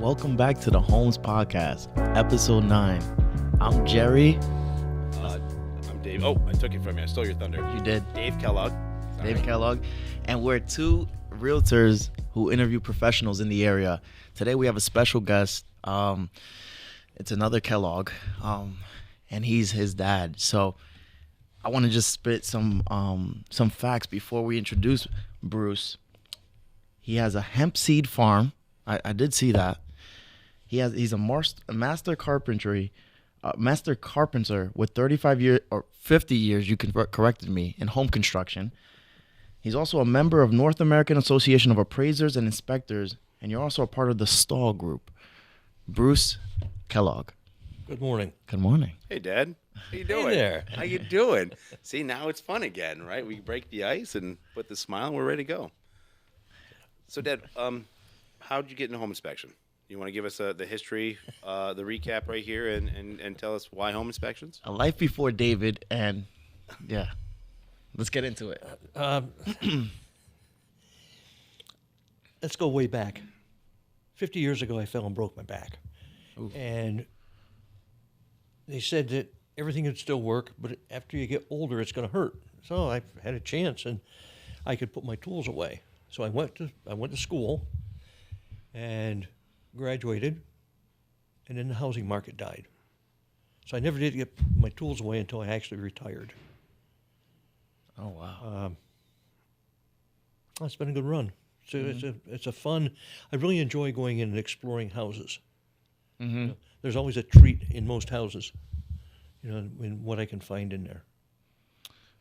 Welcome back to the Homes Podcast, Episode 9. I'm Jeury. I'm Dave. Oh, I took it from you. I stole your thunder. You did. Dave Kellogg. Dave Kellogg. And we're two realtors who interview professionals in the area. Today we have a special guest. It's another Kellogg, and he's his dad. So I want to just spit some facts before we introduce Bruce. He has a hemp seed farm. I did see that. He's a master carpenter with 35 years or 50 years, you corrected me, in home construction. He's also a member of North American Association of Appraisers and Inspectors, and you're also a part of the Stall Group. Bruce Kellogg. Good morning. Good morning. Hey, Dad. How you doing? Hey there. How you doing? See, now it's fun again, right? We break the ice and put the smile, and we're ready to go. So, Dad, how'd you get into home inspection? You want to give us the history, the recap right here, and tell us why home inspections? A life before David, and yeah, let's get into it. Let's go way back. 50 years ago, I fell and broke my back. Ooh. And they said that everything would still work, but after you get older, it's going to hurt. So I had a chance, and I could put my tools away. So I went to school and graduated, and then the housing market died. So I never did get my tools away until I actually retired. Oh, wow. It's been a good run. So it's a fun. I really enjoy going in and exploring houses. Mm-hmm. You know, there's always a treat in most houses, in what I can find in there.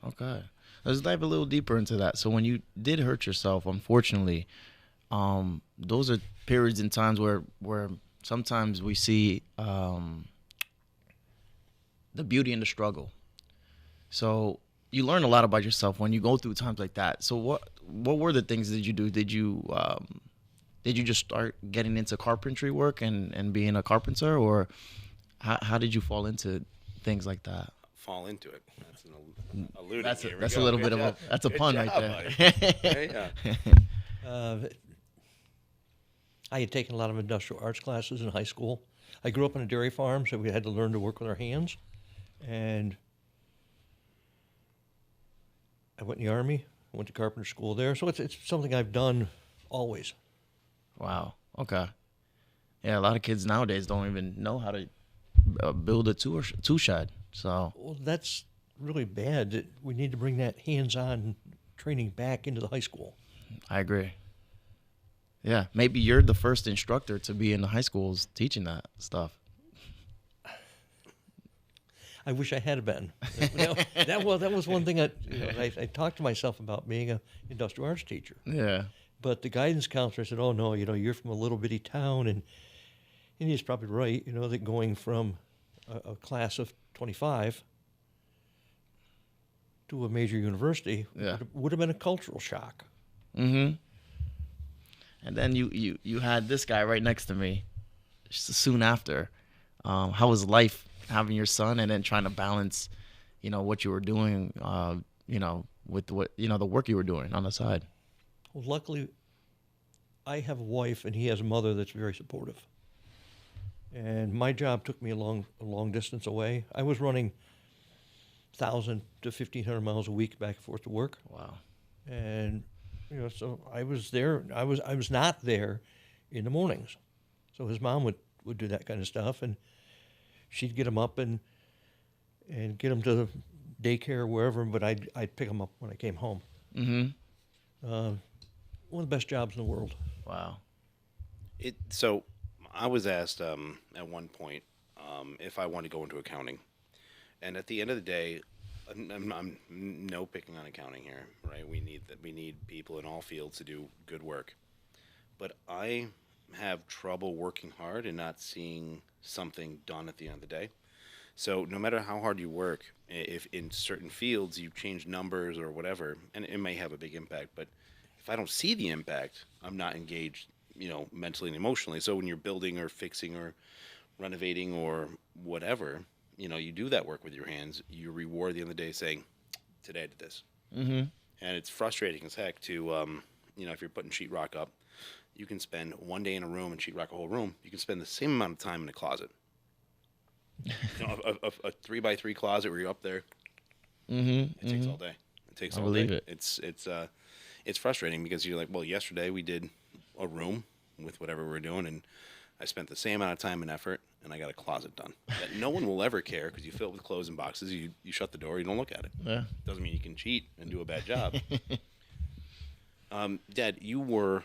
Okay. Let's dive a little deeper into that. So when you did hurt yourself, unfortunately, those are periods in times where sometimes we see the beauty in the struggle. So you learn a lot about yourself when you go through times like that. So what were the things that you do? Did you just start getting into carpentry work and being a carpenter, or how did you fall into things like that? Fall into it. That's an alluding. That's Here we a go. little Good bit job. that's a Good pun job, right there. Yeah. I had taken a lot of industrial arts classes in high school. I grew up on a dairy farm, so we had to learn to work with our hands. And I went in the Army. I went to carpenter school there. So it's something I've done always. Wow. Okay. Yeah, a lot of kids nowadays don't even know how to build a tool shed. So Well, that's really bad. That we need to bring that hands-on training back into the high school. I agree. Yeah, maybe you're the first instructor to be in the high schools teaching that stuff. I wish I had been. That was one thing I talked to myself about being an industrial arts teacher. Yeah. But the guidance counselor said, "Oh no, you're from a little bitty town," and he's probably right. That going from a class of 25 to a major university would have been a cultural shock. Mm-hmm. And then you had this guy right next to me soon after. How was life having your son and then trying to balance, what you were doing, with the work you were doing on the side? Well, luckily, I have a wife and he has a mother that's very supportive. And my job took me a long distance away. I was running 1,000 to 1,500 miles a week back and forth to work. Wow. And so I was there. I was not there in the mornings. So his mom would do that kind of stuff, and she'd get him up and get him to the daycare or wherever. But I'd pick him up when I came home. Mm-hmm. One of the best jobs in the world. Wow. So I was asked at one point if I wanted to go into accounting, and at the end of the day, I'm no picking on accounting here, right? We need people in all fields to do good work, but I have trouble working hard and not seeing something done at the end of the day. So no matter how hard you work, if in certain fields you change numbers or whatever, and it may have a big impact, but if I don't see the impact, I'm not engaged, mentally and emotionally. So when you're building or fixing or renovating or whatever, you do that work with your hands, you reward at the end of the day saying, today I did this. Mm-hmm. And it's frustrating as heck to, if you're putting sheetrock up, you can spend one day in a room and sheetrock a whole room. You can spend the same amount of time in a closet. A 3x3 closet where you're up there. It takes all day. It takes all believe day. it. It's frustrating because you're like, well, yesterday we did a room with whatever we're doing, and I spent the same amount of time and effort, and I got a closet done. That no one will ever care because you fill it with clothes and boxes. You shut the door. You don't look at it. Yeah. Doesn't mean you can cheat and do a bad job. Dad, you were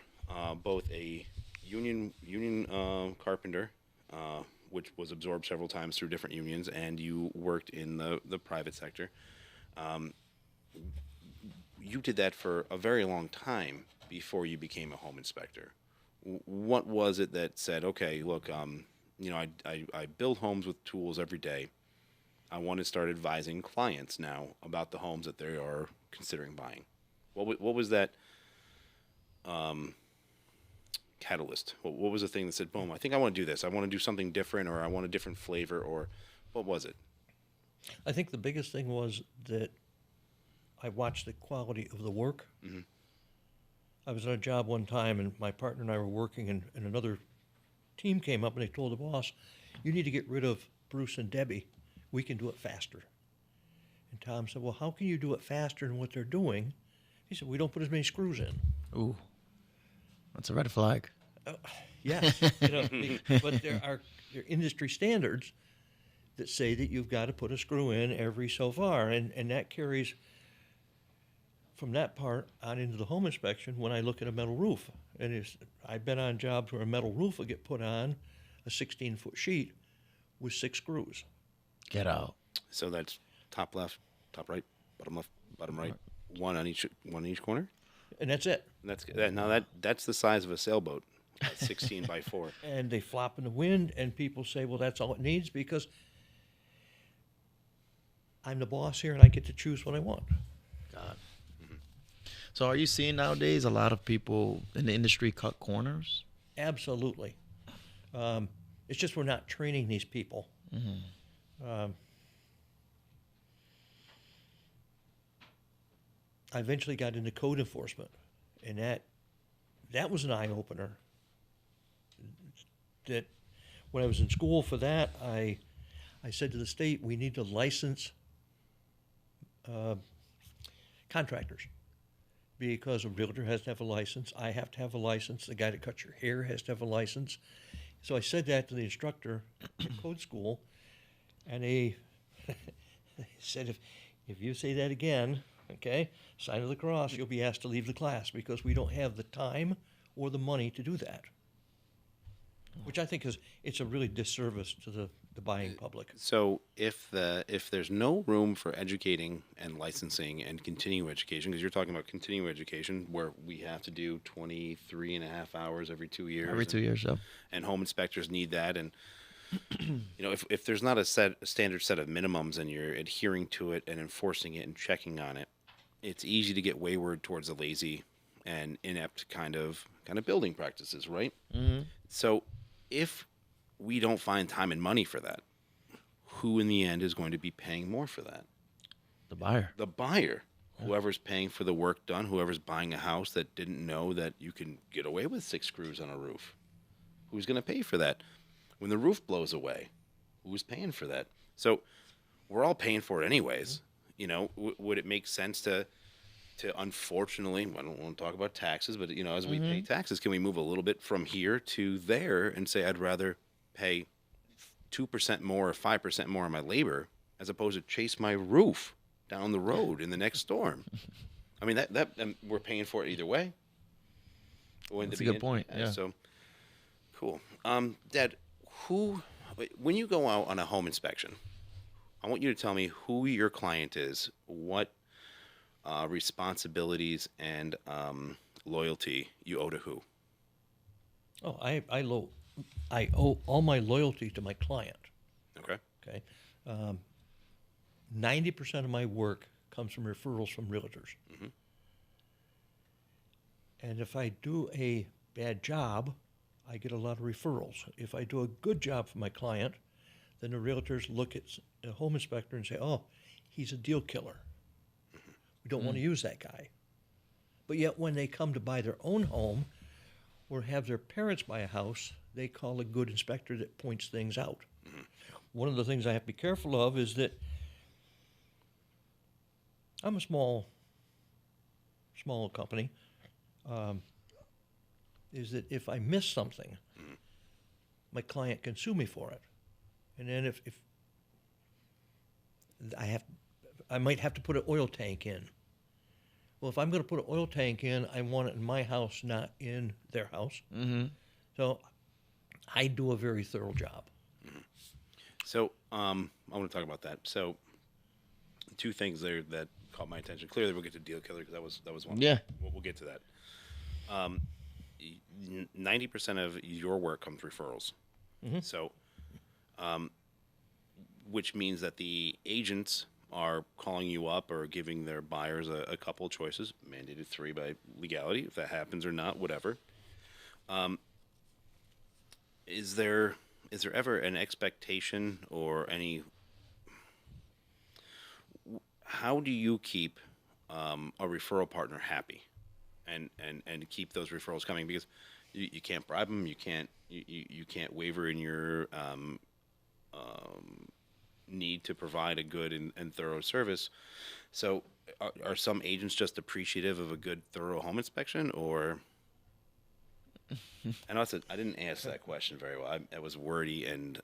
both a union carpenter, which was absorbed several times through different unions, and you worked in the private sector. You did that for a very long time before you became a home inspector. What was it that said, okay, look, I build homes with tools every day. I want to start advising clients now about the homes that they are considering buying. What was that catalyst? What was the thing that said, boom, I think I want to do this. I want to do something different, or I want a different flavor, or what was it? I think the biggest thing was that I watched the quality of the work. Mm-hmm. I was on a job one time, and my partner and I were working, and another team came up, and they told the boss, you need to get rid of Bruce and Debbie. We can do it faster. And Tom said, well, how can you do it faster than what they're doing? He said, we don't put as many screws in. Ooh, that's a red flag. Yes, but there are industry standards that say that you've got to put a screw in every so far, and that carries from that part on into the home inspection when I look at a metal roof. And I've been on jobs where a metal roof will get put on a 16-foot sheet with 6 screws. Get out. So that's top left, top right, bottom left, bottom right, one on each corner. And that's it. That's the size of a sailboat, 16 by 4. And they flop in the wind, and people say, well, that's all it needs because I'm the boss here and I get to choose what I want. God. So are you seeing nowadays a lot of people in the industry cut corners? Absolutely. It's just we're not training these people. I eventually got into code enforcement, and that was an eye-opener. That when I was in school for that, I said to the state, we need to license contractors, because a realtor has to have a license. I have to have a license. The guy that cuts your hair has to have a license. So I said that to the instructor at code school, and they said, if you say that again, okay, sign of the cross, you'll be asked to leave the class because we don't have the time or the money to do that. Which I think it's a really disservice to the buying public. So if there's no room for educating and licensing and continuing education, because you're talking about continuing education where we have to do 23 and a half hours every 2 years. Every 2 years, so. And home inspectors need that. And, if there's not a standard set of minimums and you're adhering to it and enforcing it and checking on it, it's easy to get wayward towards the lazy and inept kind of building practices, right? Mm-hmm. So if we don't find time and money for that, who in the end is going to be paying more for that? The buyer. The buyer. Whoever's paying for the work done, whoever's buying a house that didn't know that you can get away with 6 screws on a roof. Who's going to pay for that? When the roof blows away, who's paying for that? So we're all paying for it anyways. Would it make sense to unfortunately, I don't want to talk about taxes, but as we pay taxes, can we move a little bit from here to there and say I'd rather pay 2% more or 5% more on my labor as opposed to chase my roof down the road in the next storm? I mean that we're paying for it either way. That's a good point. Yeah. So cool. Dad, when you go out on a home inspection, I want you to tell me who your client is, what responsibilities and loyalty you owe to who. Oh, I owe all my loyalty to my client. Okay. Okay. 90% of my work comes from referrals from realtors. Mm-hmm. And if I do a bad job, I get a lot of referrals. If I do a good job for my client, then the realtors look at a home inspector and say, oh, he's a deal killer. We don't want to use that guy. But yet when they come to buy their own home, or have their parents buy a house, they call a good inspector that points things out. One of the things I have to be careful of is that I'm a small company, is that if I miss something, my client can sue me for it. And then if I might have to put an oil tank in. Well, if I'm going to put an oil tank in, I want it in my house, not in their house. Mm-hmm. So I do a very thorough job. So I want to talk about that. So two things there that caught my attention. Clearly, we'll get to deal killer because that was one. Yeah. We'll get to that. 90% of your work comes referrals. Mm-hmm. So, which means that the agents are calling you up or giving their buyers a couple of choices, mandated 3 by legality, if that happens or not, whatever. Is there ever an expectation or any? How do you keep a referral partner happy, and keep those referrals coming? Because you can't bribe them, you can't waver in your need to provide a good and thorough service. So, are some agents just appreciative of a good, thorough home inspection, or? I know I didn't ask that question very well. It was wordy and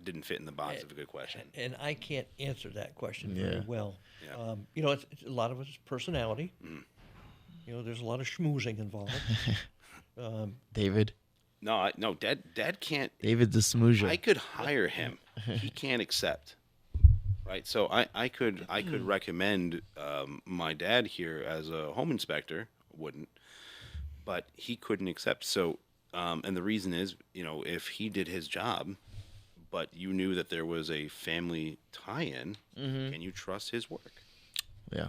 didn't fit in the box of a good question. And I can't answer that question very Yeah. well. Yeah. It's a lot of it's personality. There's a lot of schmoozing involved. David. No, Dad can't. David's a smoozer. I could hire him. He can't accept. Right. So I could recommend my dad here as a home inspector. Wouldn't, but he couldn't accept. So, and the reason is, if he did his job, but you knew that there was a family tie-in, can you trust his work? Yeah.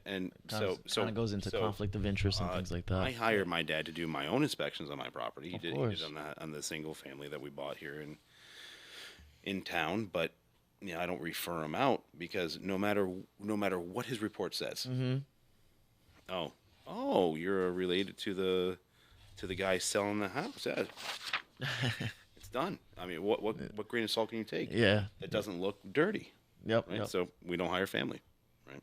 And Kind of goes into conflict of interest and things like that. I hired my dad to do my own inspections on my property. He did course. on the single family that we bought here in town, but I don't refer him out because no matter what his report says. Mm-hmm. Oh, you're related to the guy selling the house. Yeah. It's done. I mean, what grain of salt can you take? Yeah. It doesn't look dirty. Yep. Right? Yep. So we don't hire family. Right.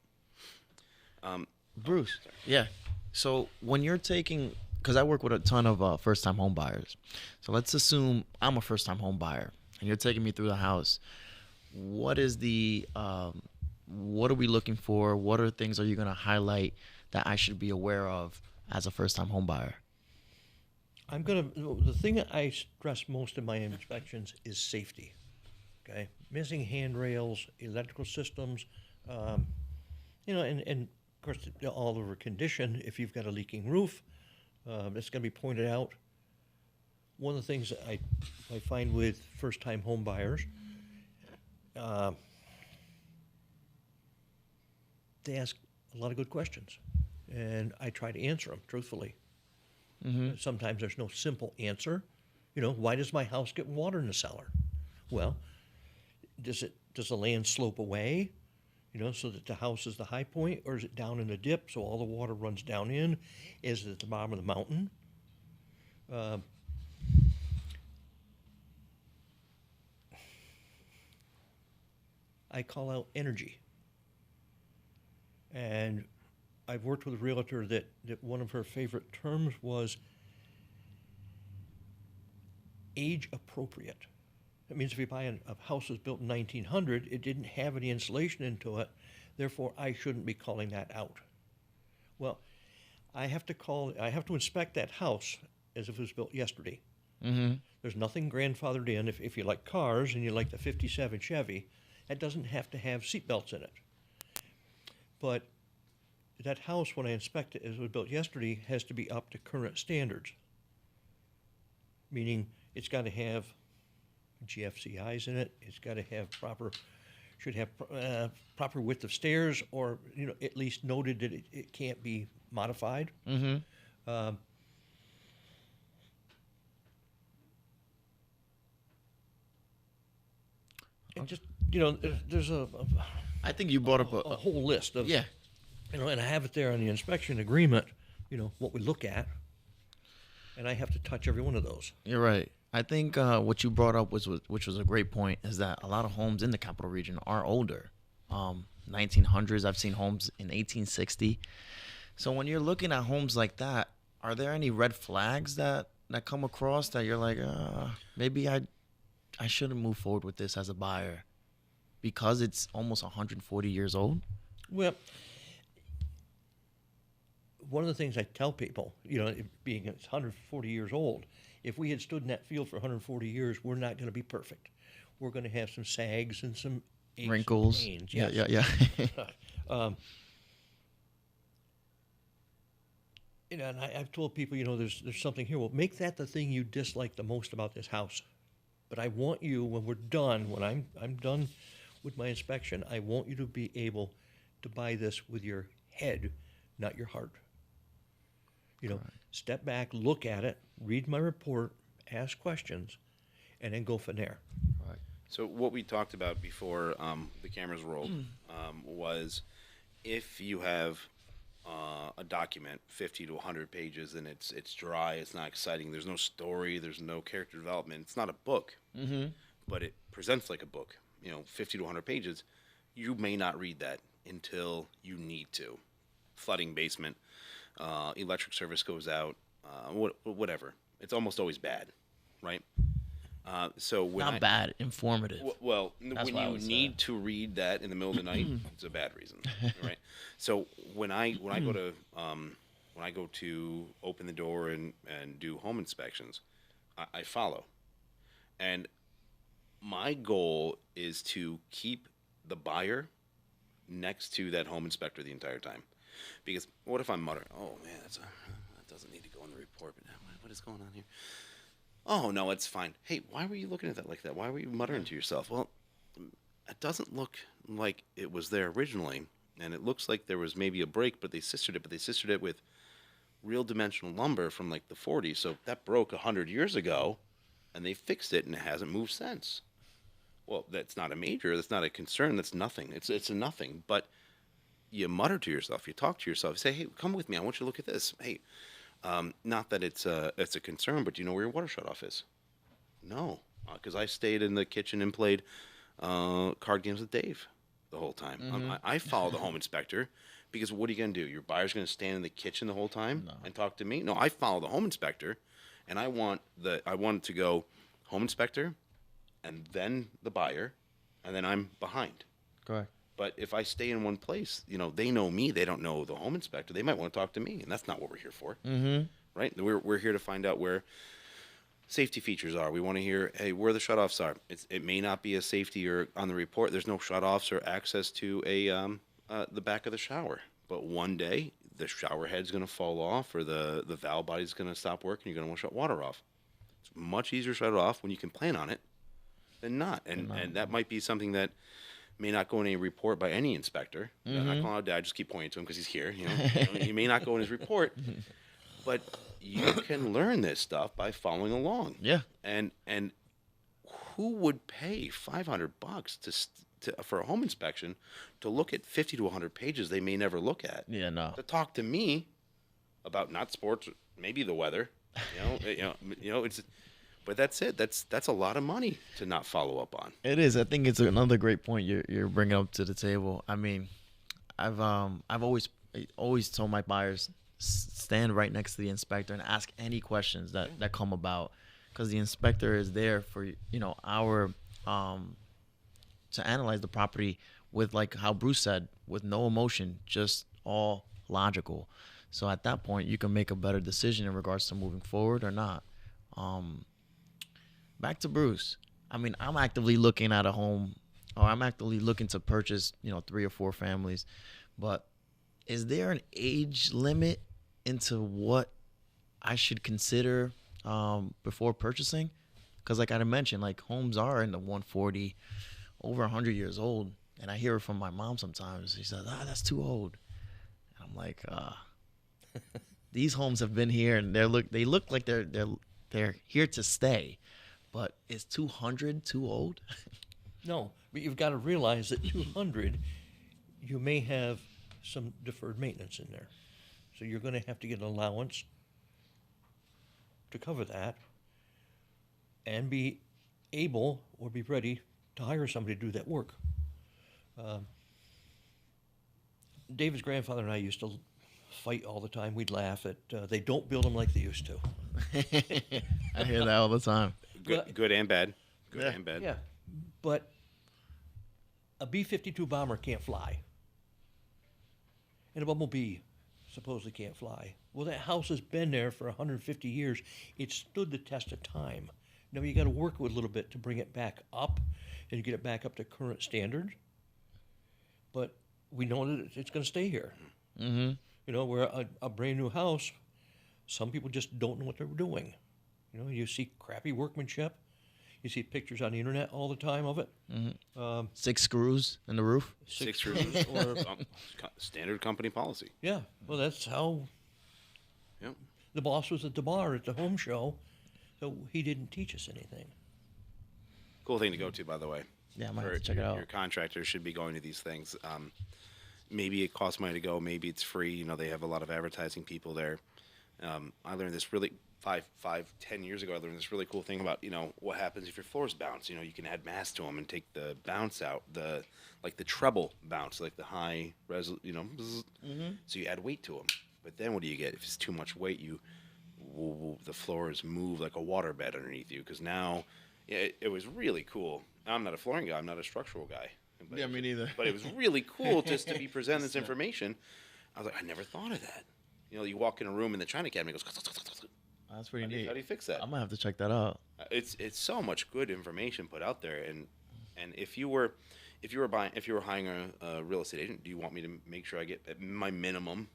Bruce. Yeah. So when you're taking, because I work with a ton of first-time home buyers. So let's assume I'm a first-time home buyer, and you're taking me through the house. What is what are we looking for? What are things are you going to highlight that I should be aware of as a first-time home buyer? The thing that I stress most in my inspections is safety. Okay, missing handrails, electrical systems, and of course all over condition. If you've got a leaking roof, it's going to be pointed out. One of the things that I find with first-time home buyers, they ask a lot of good questions, and I try to answer them truthfully. Mm-hmm. Sometimes there's no simple answer. Why does my house get water in the cellar? Well, does the land slope away, so that the house is the high point, or is it down in the dip so all the water runs down in? Is it at the bottom of the mountain? I call out energy. And I've worked with a realtor that one of her favorite terms was age appropriate. That means if you buy a house that's built in 1900, it didn't have any insulation into it, therefore I shouldn't be calling that out. Well, I have to inspect that house as if it was built yesterday. Mm-hmm. There's nothing grandfathered in. If you like cars and you like the 57 Chevy, that doesn't have to have seatbelts in it. But that house, when I inspect it as it was built yesterday, has to be up to current standards. Meaning it's got to have GFCIs in it. It's got to have proper width of stairs, or at least noted that it can't be modified. Mm-hmm. And just there's I think you brought up a whole list of yeah. and I have it there on the inspection agreement. What we look at, and I have to touch every one of those. You're right. I think what you brought up which was a great point, is that a lot of homes in the capital region are older. 1900s. I've seen homes in 1860. So when you're looking at homes like that, are there any red flags that come across that you're like, maybe I shouldn't move forward with this as a buyer because it's almost 140 years old? Well, one of the things I tell people, being it's 140 years old, if we had stood in that field for 140 years, we're not going to be perfect. We're going to have some sags and some aches Wrinkles. And pains. Yeah, Yes. yeah. And I've told people, there's something here. Well, make that the thing you dislike the most about this house. But I want you, when we're done, when I'm done with my inspection, I want you to be able to buy this with your head, not your heart. Step back, look at it, read my report, ask questions, and then go from there. Right. So what we talked about before the cameras rolled was if you have a document 50 to 100 pages and it's dry, it's not exciting, there's no story, there's no character development, it's not a book, but it presents like a book, 50 to 100 pages, you may not read that until you need to. Flooding basement, electric service goes out, whatever. It's almost always bad, right? So when Not bad, informative. Well, That's when what I you would say. need to read that in the middle of the night, it's a bad reason, right? So when I go to open the door and do home inspections, I follow, and my goal is to keep the buyer next to that home inspector the entire time, because what if I'm muttering, "Oh man, that doesn't need to go in the report," but what is going on here? Oh, no, it's fine. Hey, why were you looking at that like that? Why were you muttering to yourself? Well, it doesn't look like it was there originally, and it looks like there was maybe a break, but they sistered it with real dimensional lumber from like the 40s. So that broke 100 years ago, and they fixed it, and it hasn't moved since. Well, that's not a major. That's not a concern. That's nothing. It's a nothing. But you mutter to yourself. You talk to yourself. You say, hey, come with me. I want you to look at this. Hey, not that it's a concern, but do you know where your water shutoff is? No, because I stayed in the kitchen and played card games with Dave the whole time. I follow the home inspector because what are you going to do? Your buyer's going to stand in the kitchen the whole time and talk to me? No, I follow the home inspector, and I want it to go home inspector, and then the buyer, and then I'm behind. Correct. But if I stay in one place, they know me. They don't know the home inspector. They might want to talk to me, and that's not what we're here for, right? We're here to find out where safety features are. We want to hear, hey, where the shutoffs are. It may not be a safety or on the report. There's no shutoffs or access to the back of the shower. But one day the shower head's going to fall off, or the valve body's going to stop working. You're going to want to shut water off. It's much easier to shut it off when you can plan on it than not. And that might be something that may not go in a report by any inspector. I'm not calling out Dad, just keep pointing to him because he's here. He may not go in his report, but you can learn this stuff by following along. Yeah. And who would pay $500 for a home inspection to look at 50 to 100 pages they may never look at? Yeah, no. To talk to me about not sports, maybe the weather. But that's it. That's a lot of money to not follow up on. It is. I think it's another great point you're bringing up to the table. I mean, I've always told my buyers, stand right next to the inspector and ask any questions that come about, because the inspector is there for our to analyze the property with, like how Bruce said, with no emotion, just all logical. So at that point, you can make a better decision in regards to moving forward or not. Back to Bruce. I mean, I'm actively looking at a home, or I'm actively looking to purchase, 3 or 4 families. But is there an age limit into what I should consider before purchasing? Because like I mentioned, like homes are in the 140, over 100 years old. And I hear it from my mom sometimes. She says, that's too old. And I'm like, these homes have been here, and they look like they're here to stay. But is 200 too old? No, but you've got to realize that 200, you may have some deferred maintenance in there. So you're going to have to get an allowance to cover that and be able or be ready to hire somebody to do that work. David's grandfather and I used to fight all the time. We'd laugh at they don't build them like they used to. I hear that all the time. Good and bad. Good Yeah. and bad. Yeah, but a B-52 bomber can't fly, and a Bumblebee supposedly can't fly. Well, that house has been there for 150 years. It stood the test of time. Now you got to work with a little bit to bring it back up, and you get it back up to current standard. But we know that it's going to stay here. Mm-hmm. You know, where a brand new house, some people just don't know what they're doing. You know, you see crappy workmanship. You see pictures on the internet all the time of it. Mm-hmm. 6 screws in the roof. Six rooms or standard company policy. Yeah, well, that's how Yep. the boss was at the bar at the home show, so he didn't teach us anything. Cool thing to go to, by the way. Yeah, I might have to check it out. Your contractors should be going to these things. Maybe it costs money to go. Maybe it's free. You know, they have a lot of advertising people there. I learned this really 10 years ago. I learned this really cool thing about, you know, what happens if your floors bounce. You know, you can add mass to them and take the bounce out, the treble bounce, like the high you know. So you add weight to them. But then what do you get? If it's too much weight, the floors move like a waterbed underneath you. Because now, yeah, it was really cool. I'm not a flooring guy. I'm not a structural guy. But Yeah, me neither. But it was really cool just to be presented this information. I was like, I never thought of that. You know, you walk in a room and the China cabinet goes. That's pretty neat. How do you fix that? I might have to check that out. It's so much good information put out there, and if you were hiring a real estate agent, do you want me to make sure I get at my minimum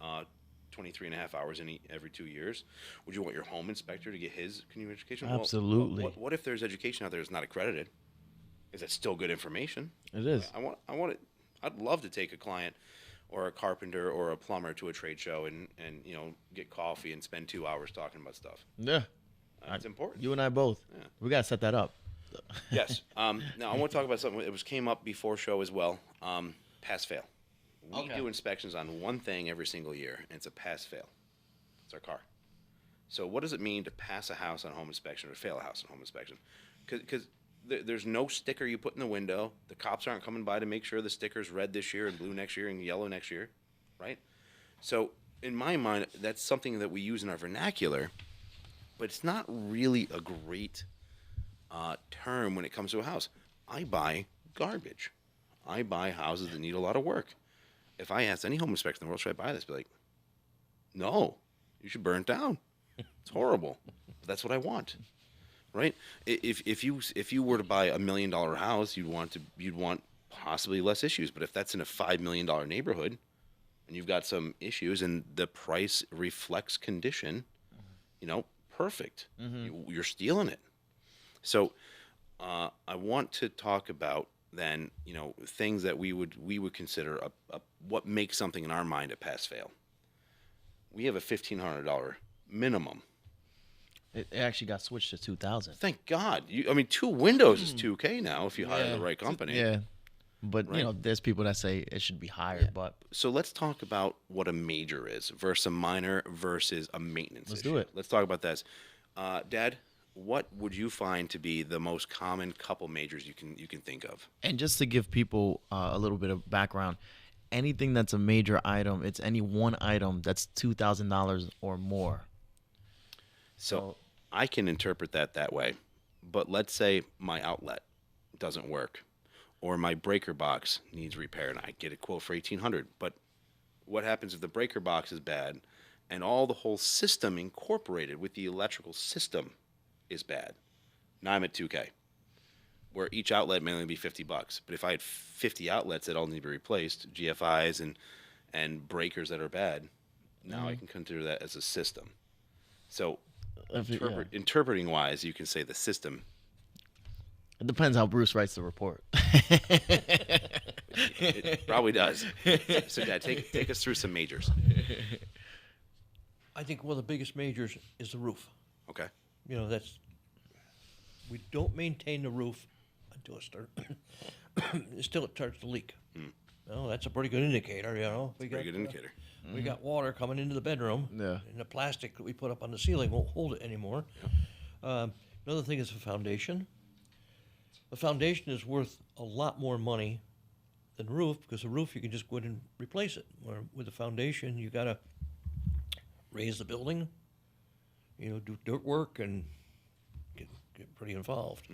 23.5 hours every 2 years? Would you want your home inspector to get his continuing education? Absolutely. Well, what if there's education out there that's not accredited? Is that still good information? It is. I want it. I'd love to take a client or a carpenter or a plumber to a trade show and you know, get coffee and spend 2 hours talking about stuff. Yeah. That's important. You and I both. Yeah. We got to set that up. Yes. Now I want to talk about something that came up before show as well. Pass fail. We Okay. do inspections on one thing every single year, and it's a pass fail. It's our car. So what does it mean to pass a house on home inspection or fail a house on home inspection? Because there's no sticker you put in the window. The cops aren't coming by to make sure the sticker's red this year and blue next year and yellow next year, right? So in my mind, that's something that we use in our vernacular, but it's not really a great term when it comes to a house. I buy garbage. I buy houses that need a lot of work. If I asked any home inspector in the world, should I buy this? Be like, no, you should burn it down. It's horrible. But that's what I want, right? If you were to buy $1 million house, you'd want possibly less issues. But if that's in a $5 million neighborhood, and you've got some issues, and the price reflects condition, you know, perfect. You're stealing it. So I want to talk about then, you know, things that we would consider what makes something in our mind a pass fail. We have a $1,500 minimum. It actually got switched to 2,000. Thank God. I mean, 2 windows is $2K now if you hire the right company. Yeah. But, Right. you know, there's people that say it should be higher, but So let's talk about what a major is versus a minor versus a maintenance Let's issue. do it. Let's talk about this. Dad, what would you find to be the most common couple majors you can think of? and just to give people a little bit of background, anything that's a major item, it's any one item that's $2,000 or more. So I can interpret that way. But let's say my outlet doesn't work, or my breaker box needs repair, and I get a quote for $1,800. But what happens if the breaker box is bad, and all the whole system incorporated with the electrical system is bad? Now I'm at $2K, where each outlet may only be $50. But if I had 50 outlets that all need to be replaced, GFIs and breakers that are bad, now I can consider that as a system. So interpreting wise, you can say the system. It depends how Bruce writes the report. It probably does. So, Dad, take us through some majors. I think one of the biggest majors is the roof. Okay. You know, we don't maintain the roof until it starts to leak. Well, that's a pretty good indicator, you know. Very good indicator. We got water coming into the bedroom. Yeah. And the plastic that we put up on the ceiling won't hold it anymore. Another thing is the foundation. The foundation is worth a lot more money than the roof, because the roof you can just go in and replace it. Where with the foundation, you got to raise the building, you know, do dirt work and get pretty involved.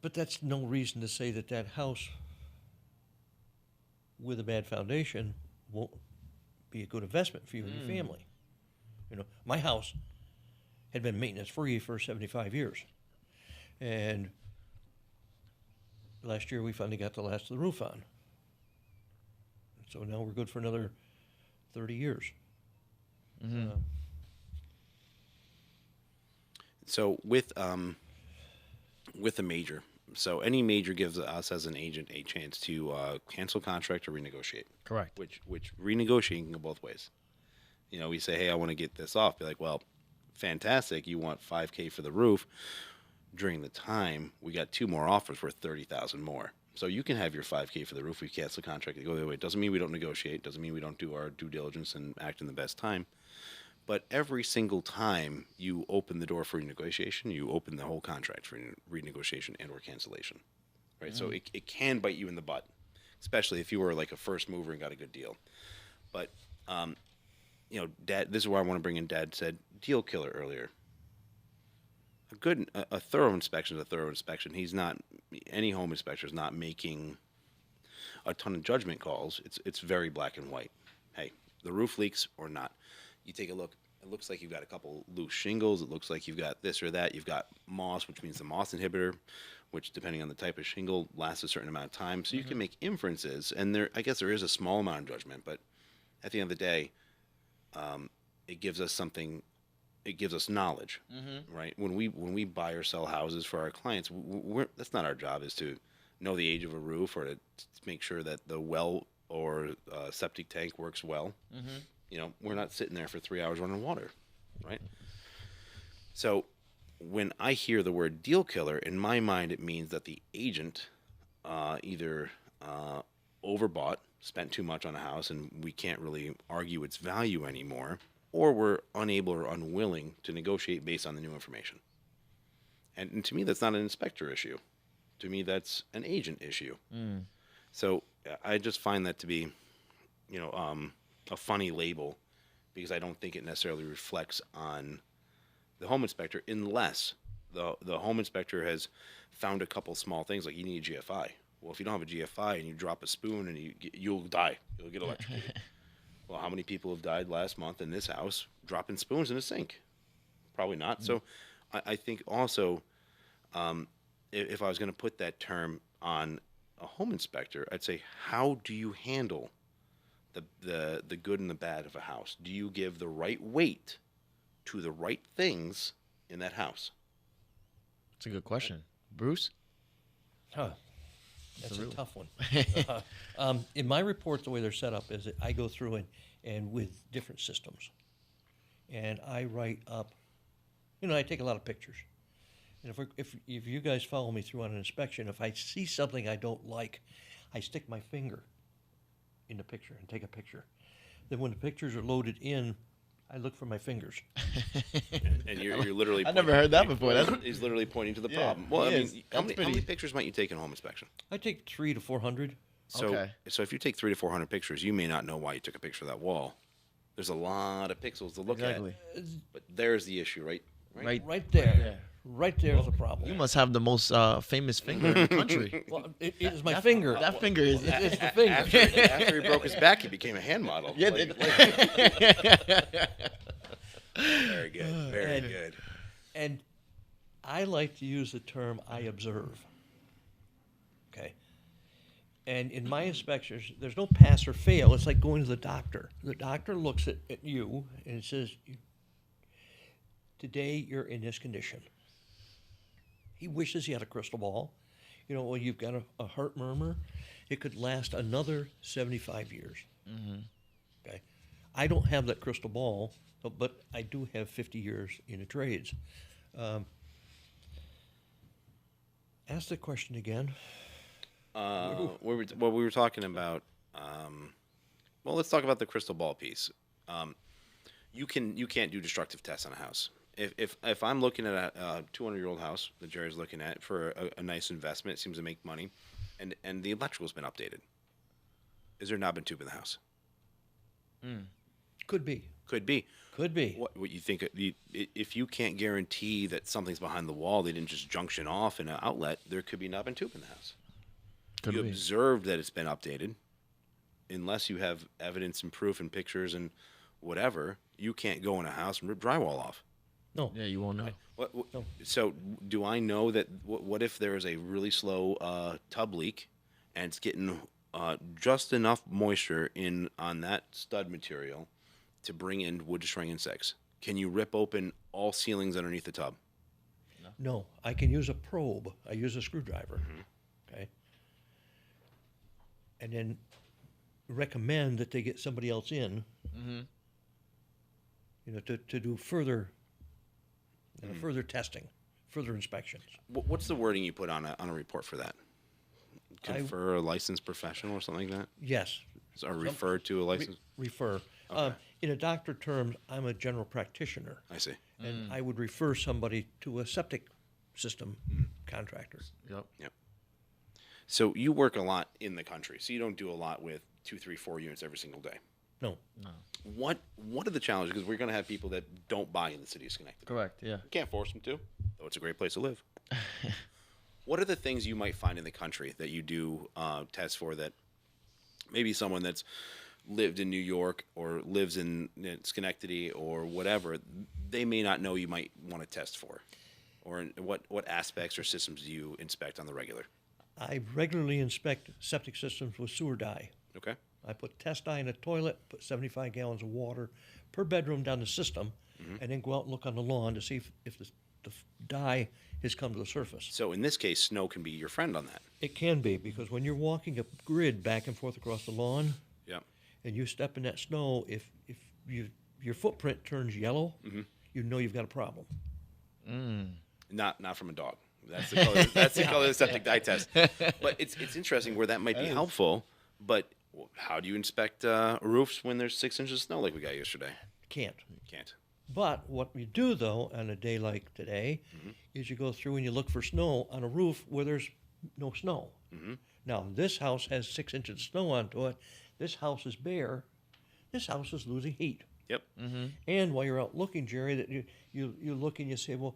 But that's no reason to say that that house with a bad foundation won't be a good investment for you and your family. You know, my house had been maintenance free for 75 years. And last year we finally got the last of the roof on. So now we're good for another 30 years. So with a major, so any major gives us as an agent a chance to cancel contract or renegotiate. Correct. Which renegotiating can go both ways. You know, we say, hey, I want to get this off. Be like, well, fantastic. You want $5,000 for the roof. During the time, we got 2 more offers worth $30,000 more. So you can have your $5,000 for the roof. We cancel the contract and go the other way. It doesn't mean we don't negotiate. Doesn't mean we don't do our due diligence and act in the best time. But every single time you open the door for renegotiation, you open the whole contract for renegotiation and or cancellation, right? So it can bite you in the butt, especially if you were like a first mover and got a good deal. But, you know, Dad, this is where I want to bring in Dad said deal killer earlier. A thorough inspection is a thorough inspection. Any home inspector is not making a ton of judgment calls. It's very black and white. Hey, the roof leaks or not. You take a look, it looks like you've got a couple loose shingles. It looks like you've got this or that. You've got moss, which means the moss inhibitor, which depending on the type of shingle lasts a certain amount of time. So you can make inferences, and I guess there is a small amount of judgment, but at the end of the day, it gives us something. It gives us knowledge, right? When we buy or sell houses for our clients, that's not our job, is to know the age of a roof or to make sure that the well or septic tank works well. You know, we're not sitting there for 3 hours running water, right? So when I hear the word deal killer, in my mind, it means that the agent either overbought, spent too much on a house, and we can't really argue its value anymore, or we're unable or unwilling to negotiate based on the new information. And to me, that's not an inspector issue. To me, that's an agent issue. So I just find that to be, you know, a funny label, because I don't think it necessarily reflects on the home inspector, unless the home inspector has found a couple small things, like you need a GFI. Well, if you don't have a GFI and you drop a spoon and you'll die, you'll get electrocuted. Well, how many people have died last month in this house dropping spoons in a sink? Probably not. So I think also, if I was going to put that term on a home inspector, I'd say, how do you handle the good and the bad of a house? Do you give the right weight to the right things in that house? That's a good question. Bruce? That's a tough one. In my report, the way they're set up is that I go through and with different systems. And I write up, you know, I take a lot of pictures. And if you guys follow me through on an inspection, if I see something I don't like, I stick my finger in the picture and take a picture. Then when the pictures are loaded in, I look for my fingers. And you're literally. I never heard that before. He's literally pointing to the Yeah, problem. Well, I he mean, is. how many pictures might you take in home inspection? I take 300 to 400. Okay. So if you take 300 to 400 pictures, you may not know why you took a picture of that wall. There's a lot of pixels to look Exactly. at. But there's the issue, right? Right there. Yeah. Right there's the problem. You must have the most famous finger in the country. Well, it is my finger. That finger is. It's the finger. After he broke his back, he became a hand model. Yeah. Very good. Very good. And I like to use the term I observe. Okay. And in my inspections, there's no pass or fail. It's like going to the doctor. The doctor looks at you and says, today you're in this condition. He wishes he had a crystal ball. You know, well, you've got a heart murmur. It could last another 75 years. Okay. I don't have that crystal ball, but I do have 50 years in the trades. Ask the question again. we were talking about. Well, let's talk about the crystal ball piece. You can't do destructive tests on a house. If I'm looking at a 200-year-old house that Jerry's looking at for a nice investment, it seems to make money, and the electrical's been updated. Is there knob and tube in the house? Could be. Could be. Could be. What you think? If you can't guarantee that something's behind the wall, they didn't just junction off in an outlet. There could be knob and tube in the house. Could you be. observed that it's been updated, unless you have evidence and proof and pictures and whatever. You can't go in a house and rip drywall off. No. Yeah, you won't know. No. So do I know that? What if there is a really slow tub leak, and it's getting just enough moisture in on that stud material to bring in wood destroying insects? Can you rip open all ceilings underneath the tub? No. I can use a probe. I use a screwdriver. Okay. And then recommend that they get somebody else in. To do further further testing, further inspections. What's the wording you put on a report for that? Confer a licensed professional or something like that? Yes. Or refer to a licensed? Refer. Okay. In a doctor terms, I'm a general practitioner, I see. and I would refer somebody to a septic system contractor. Yep. So you work a lot in the country, so you don't do a lot with 2, 3, 4 units every single day. No. What are the challenges? Because we're going to have people that don't buy in the city of Schenectady. Correct. Yeah. You can't force them to, though it's a great place to live. What are the things you might find in the country that you do tests for that maybe someone that's lived in New York or lives in Schenectady or whatever, they may not know you might want to test for? Or what aspects or systems do you inspect on the regular? I regularly inspect septic systems with sewer dye. Okay. I put test dye in a toilet, put 75 gallons of water per bedroom down the system, and then go out and look on the lawn to see if the dye has come to the surface. So in this case, snow can be your friend on that. It can be, because when you're walking a grid back and forth across the lawn, Yeah. and you step in that snow, if your footprint turns yellow, you know you've got a problem. Not from a dog. That's the color. That's the color of the septic dye test. But it's interesting where that might be helpful. But how do you inspect roofs when there's 6 inches of snow like we got yesterday? Can't. Can't. But what we do, though, on a day like today, is you go through and you look for snow on a roof where there's no snow. Now, this house has 6 inches of snow onto it. This house is bare. This house is losing heat. Yep. And while you're out looking, Jerry, that you look and you say, well,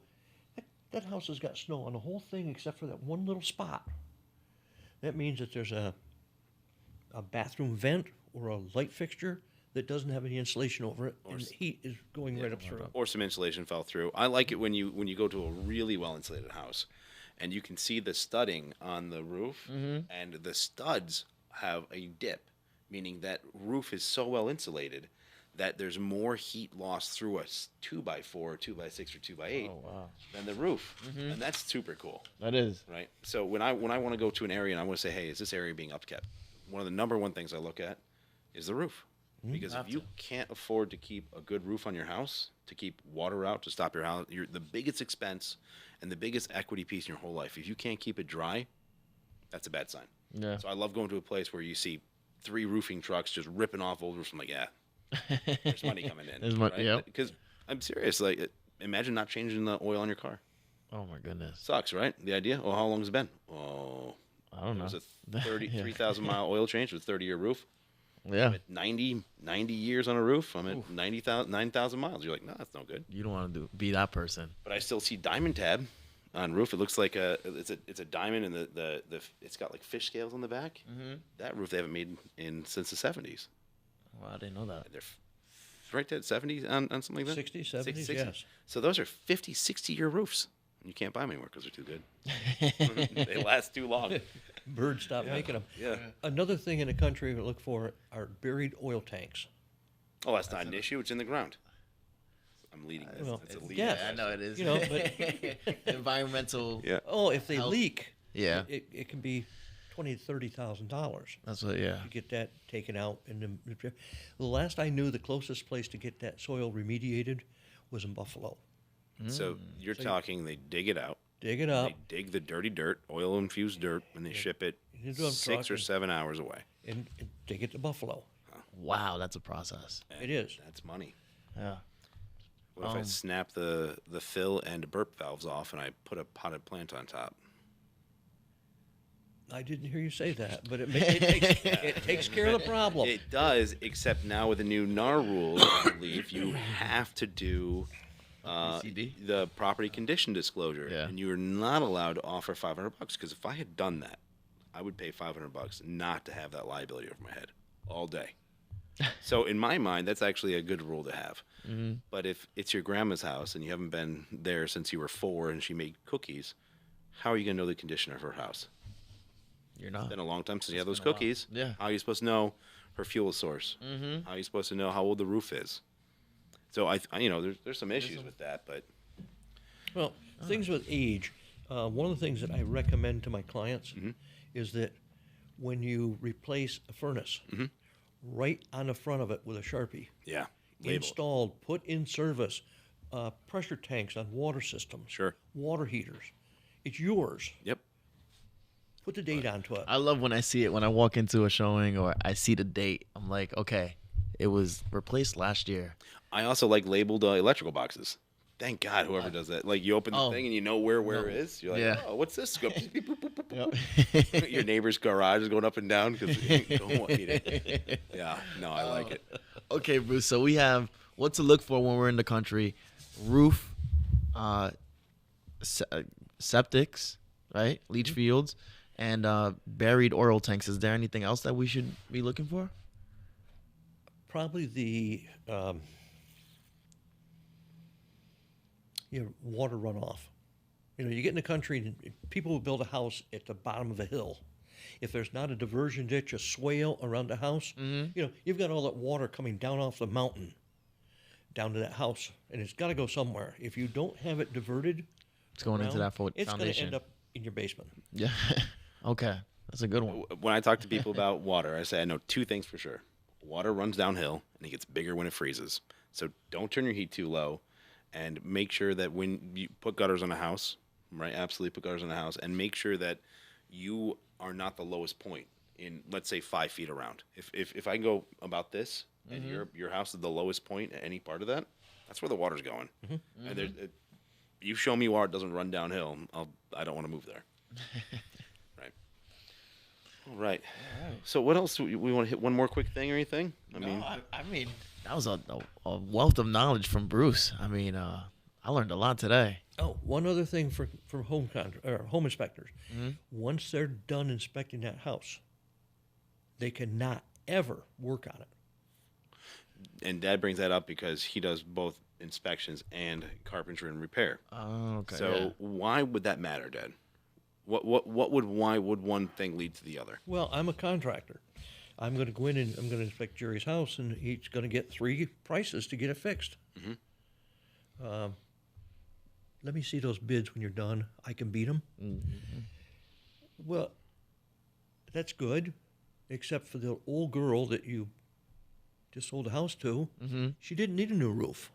that house has got snow on the whole thing except for that one little spot. That means that there's a bathroom vent or a light fixture that doesn't have any insulation over it, and the heat is going right up through. Or some insulation fell through. I like it when you go to a really well insulated house, and you can see the studding on the roof, and the studs have a dip, meaning that roof is so well insulated that there's more heat lost through a 2x4, 2x6, or 2x8 than the roof, and that's super cool. That is. Right. So when I want to go to an area and I want to say, hey, is this area being upkept? One of the number one things I look at is the roof, because if you can't afford to keep a good roof on your house, to keep water out, to stop your house, the biggest expense and the biggest equity piece in your whole life. If you can't keep it dry, that's a bad sign. Yeah. So I love going to a place where you see 3 roofing trucks just ripping off old roofs. I'm like, yeah, there's money coming in. There's money. Yep. Because I'm serious. Like, imagine not changing the oil on your car. Oh my goodness. Sucks, right? The idea. Well, how long has it been? Oh, I don't know. it was a 33,000 mile oil change with 30-year roof. Yeah. At 90 years on a roof. I'm at 9,000 miles. You're like, no, that's no good. You don't want to be that person. But I still see diamond tab on roof. It looks like it's a diamond, and the it's got like fish scales on the back. That roof they haven't made since the 70s. Well, I didn't know that. They're right there at 70s on something like that. 60s, 70s, 60s. yes. So those are 50, 60-year roofs. You can't buy them anymore because they're too good. They last too long. Birds stop making them. Yeah. Another thing in the country we look for are buried oil tanks. Oh, that's not an issue. It's in the ground. I'm leading this. Well, It's a lead. yeah. I know it is. You know, but Environmental. Yeah. oh, if they Help. leak, Yeah. it can be $20,000 to $30,000 That's what. Yeah. to get that taken out. And the last I knew, the closest place to get that soil remediated was in Buffalo. So you're talking they dig it out, dig it up, They dig the dirty dirt, oil-infused dirt, and they ship it You do have 6 or truck 7 hours away. and take it to Buffalo. Wow, that's a process. It is. That's money. Yeah. What if I snap the fill and burp valves off and I put a potted plant on top? I didn't hear you say that, but it takes care of the problem. It does, except now with the new NAR rules, I believe you have to do PCD? the property condition disclosure, Yeah. and you are not allowed to offer $500. Because if I had done that, I would pay $500 not to have that liability over my head all day. So in my mind, that's actually a good rule to have. Mm-hmm. But if it's your grandma's house and you haven't been there since you were 4 and she made cookies, how are you going to know the condition of her house? You're not. It's been a long time since you had those been a while. cookies. Yeah. How are you supposed to know her fuel source? Mm-hmm. How are you supposed to know how old the roof is? So there's some issues with that, but Well, things with age, one of the things that I recommend to my clients is that when you replace a furnace, right on the front of it with a Sharpie, yeah, label. installed, put in service, pressure tanks on water systems, Sure. water heaters. It's yours. Yep. Put the date onto it. I love when I see it when I walk into a showing or I see the date. I'm like, okay, it was replaced last year. I also like labeled electrical boxes. Thank God whoever does that. Like you open the Oh. thing and you know where it is. You're like, Yeah. oh, what's this? Go, beep, boop, boop, boop, boop. Your neighbor's garage is going up and down because you don't want me to. Yeah, no, I like it. Okay, Bruce. So we have what to look for when we're in the country: roof, septics, right? Leach fields, and buried oil tanks. Is there anything else that we should be looking for? Probably the water runoff. You get in the country and people will build a house at the bottom of a hill. If there's not a diversion ditch, a swale around the house, you've got all that water coming down off the mountain down to that house, and it's got to go somewhere. If you don't have it diverted, It's going into that it's going to foundation. end up in your basement. Yeah. Okay, that's a good one. When I talk to people about water, I say I know 2 things for sure. Water runs downhill and it gets bigger when it freezes. So don't turn your heat too low, and make sure that when you put gutters on a house, right? Absolutely put gutters on a house, and make sure that you are not the lowest point in, let's say, 5 feet around. If I can go about this and your house is the lowest point at any part of that, that's where the water's going. And you show me where it doesn't run downhill, I don't want to move there. Right. All right. So what else? We want to hit one more quick thing or anything? I mean, that was a wealth of knowledge from Bruce. I mean, I learned a lot today. Oh, one other thing for home inspectors. Once they're done inspecting that house, they cannot ever work on it. And Dad brings that up because he does both inspections and carpentry and repair. Oh, okay. So yeah. why would that matter, Dad? Why would one thing lead to the other? Well, I'm a contractor. I'm going to go in and I'm going to inspect Jerry's house, and he's going to get 3 prices to get it fixed. Let me see those bids when you're done. I can beat them. Well, that's good, except for the old girl that you just sold the house to. She didn't need a new roof.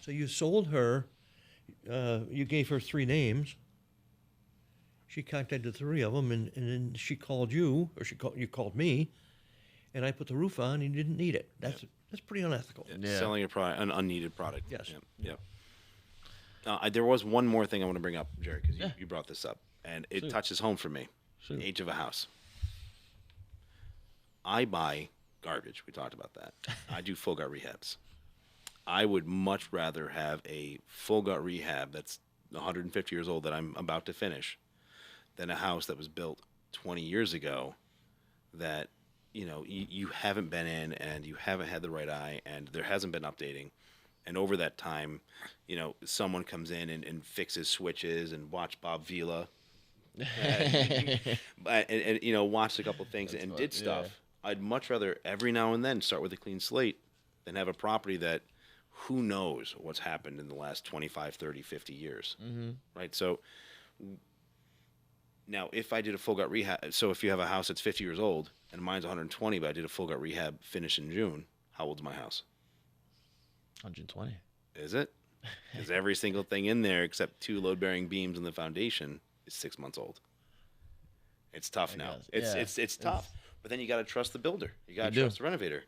So you sold her, you gave her 3 names. She contacted 3 of them, and then she called you, or you called me, and I put the roof on, and you didn't need it. That's pretty unethical. Yeah. Selling an unneeded product. Yes. Yep. There was one more thing I want to bring up, Jerry, because you brought this up, and it touches home for me. Sure. Age of a house. I buy garbage. We talked about that. I do full gut rehabs. I would much rather have a full gut rehab that's 150 years old that I'm about to finish than a house that was built 20 years ago that you haven't been in and you haven't had the right eye and there hasn't been updating. And over that time, someone comes in and fixes switches and watch Bob Vila and watched a couple things and did stuff. Yeah. I'd much rather every now and then start with a clean slate than have a property that who knows what's happened in the last 25, 30, 50 years. Right? So now if I did a full gut rehab, so if you have a house that's 50 years old and mine's 120, but I did a full gut rehab finish in June, how old's my house? 120. Is it? because every single thing in there except 2 load-bearing beams in the foundation is 6 months old. It's tough now. It's tough. But then you got to trust the builder. You got to trust the renovator.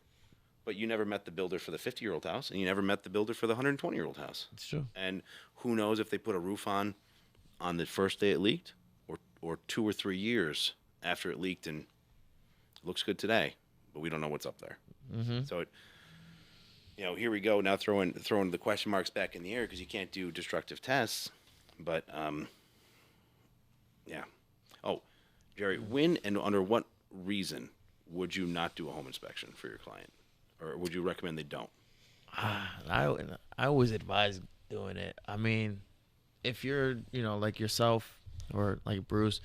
But you never met the builder for the 50-year-old house, and you never met the builder for the 120-year-old house. It's true. And who knows if they put a roof on the first day it leaked, or 2 or 3 years after it leaked, and it looks good today, but we don't know what's up there. Mm-hmm. So, here we go now throwing the question marks back in the air because you can't do destructive tests. But yeah. Oh, Jeury, when and under what reason would you not do a home inspection for your client? Or would you recommend they don't? I always advise doing it. I mean, if you're, like yourself or like Bruce,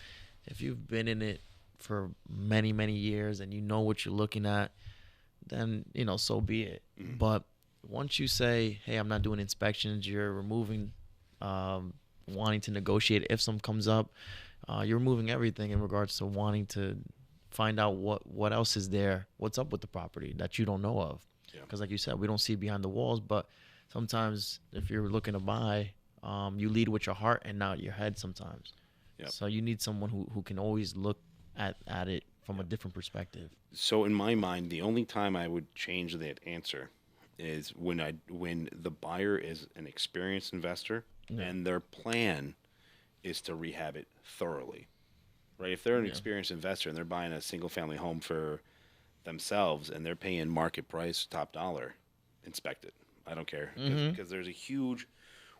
if you've been in it for many, many years and you know what you're looking at, then, so be it. Mm-hmm. But once you say, hey, I'm not doing inspections, you're removing wanting to negotiate if some comes up. You're removing everything in regards to wanting to find out what else is there, what's up with the property that you don't know of. Because like you said, we don't see behind the walls, but sometimes if you're looking to buy, you lead with your heart and not your head sometimes. Yep. So you need someone who can always look at it from a different perspective. So in my mind, the only time I would change that answer is when the buyer is an experienced investor and their plan is to rehab it thoroughly. Right? If they're an experienced investor and they're buying a single-family home for themselves and they're paying market price, top dollar, inspect it. I don't care. Because there's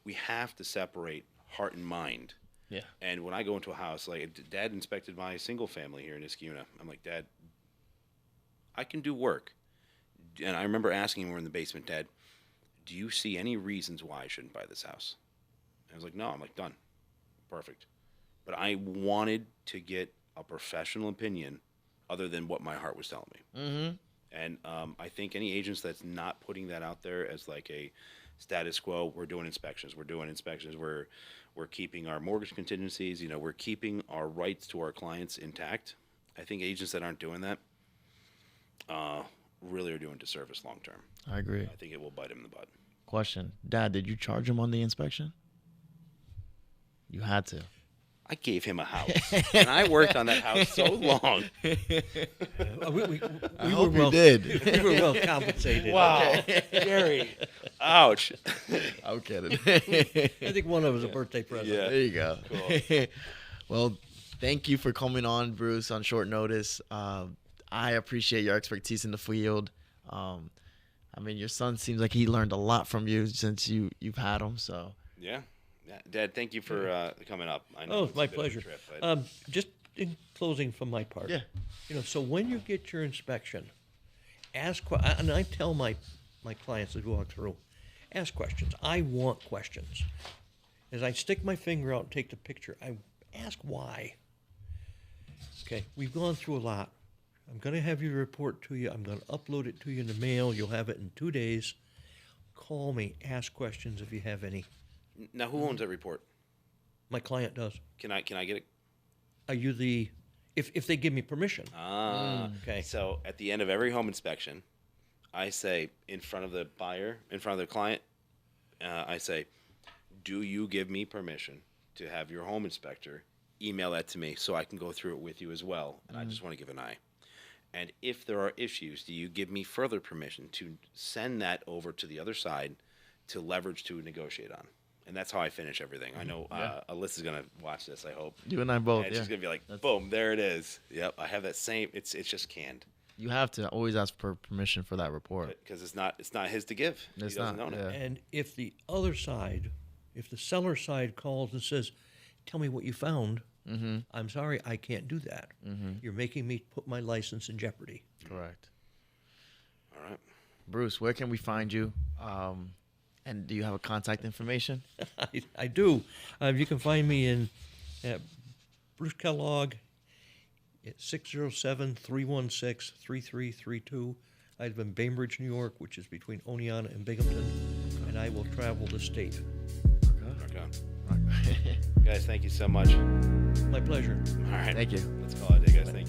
we have to separate heart and mind. Yeah. And when I go into a house, like Dad inspected my single-family here in Iskuna. I'm like, Dad, I can do work. And I remember asking him, we're in the basement, Dad, do you see any reasons why I shouldn't buy this house? And I was like, no. I'm like, done. Perfect. But I wanted to get a professional opinion other than what my heart was telling me. Mm-hmm. And I think any agents that's not putting that out there as like a status quo, we're doing inspections. We're keeping our mortgage contingencies. We're keeping our rights to our clients intact. I think agents that aren't doing that really are doing disservice long term. I agree. I think it will bite him in the butt. Question. Dad, did you charge him on the inspection? You had to. I gave him a house, and I worked on that house so long. I hope you did. We were well compensated. Wow. Jeury. Ouch. I'm kidding. I think one of them was a birthday present. Yeah. There you go. Cool. Well, thank you for coming on, Bruce, on short notice. I appreciate your expertise in the field. Your son seems like he learned a lot from you since you've had him. So Yeah. Dad, thank you for coming up. I know it's my a bit of a pleasure. trip, but... Just in closing from my part. Yeah. So when you get your inspection, and I tell my clients as we walk through, ask questions. I want questions. As I stick my finger out and take the picture, I ask why. Okay, we've gone through a lot. I'm going to have your report to you. I'm going to upload it to you in the mail. You'll have it in 2 days. Call me. Ask questions if you have any. Now, who owns that report? My client does. Can I get it? Are you the... If they give me permission. Okay. So at the end of every home inspection, I say in front of the buyer, in front of the client, I say, do you give me permission to have your home inspector email that to me so I can go through it with you as well? And I just want to give an eye. And if there are issues, do you give me further permission to send that over to the other side to leverage to negotiate on? And that's how I finish everything. I know Alyssa's going to watch this, I hope. You and I both, and she's going to be like, boom, there it is. Yep, I have that same, it's just canned. You have to always ask for permission for that report. Because it's not his to give. He doesn't own it. And if the other side, if the seller side calls and says, tell me what you found, I'm sorry, I can't do that. You're making me put my license in jeopardy. Correct. All right. Bruce, where can we find you? And do you have a contact information? I do. You can find me at Bruce Kellogg at 607-316-3332. I live in Bainbridge, New York, which is between Oneonta and Binghamton, and I will travel the state. Okay. Guys, thank you so much. My pleasure. All right. Thank you. Let's call it a day, guys. Thank you.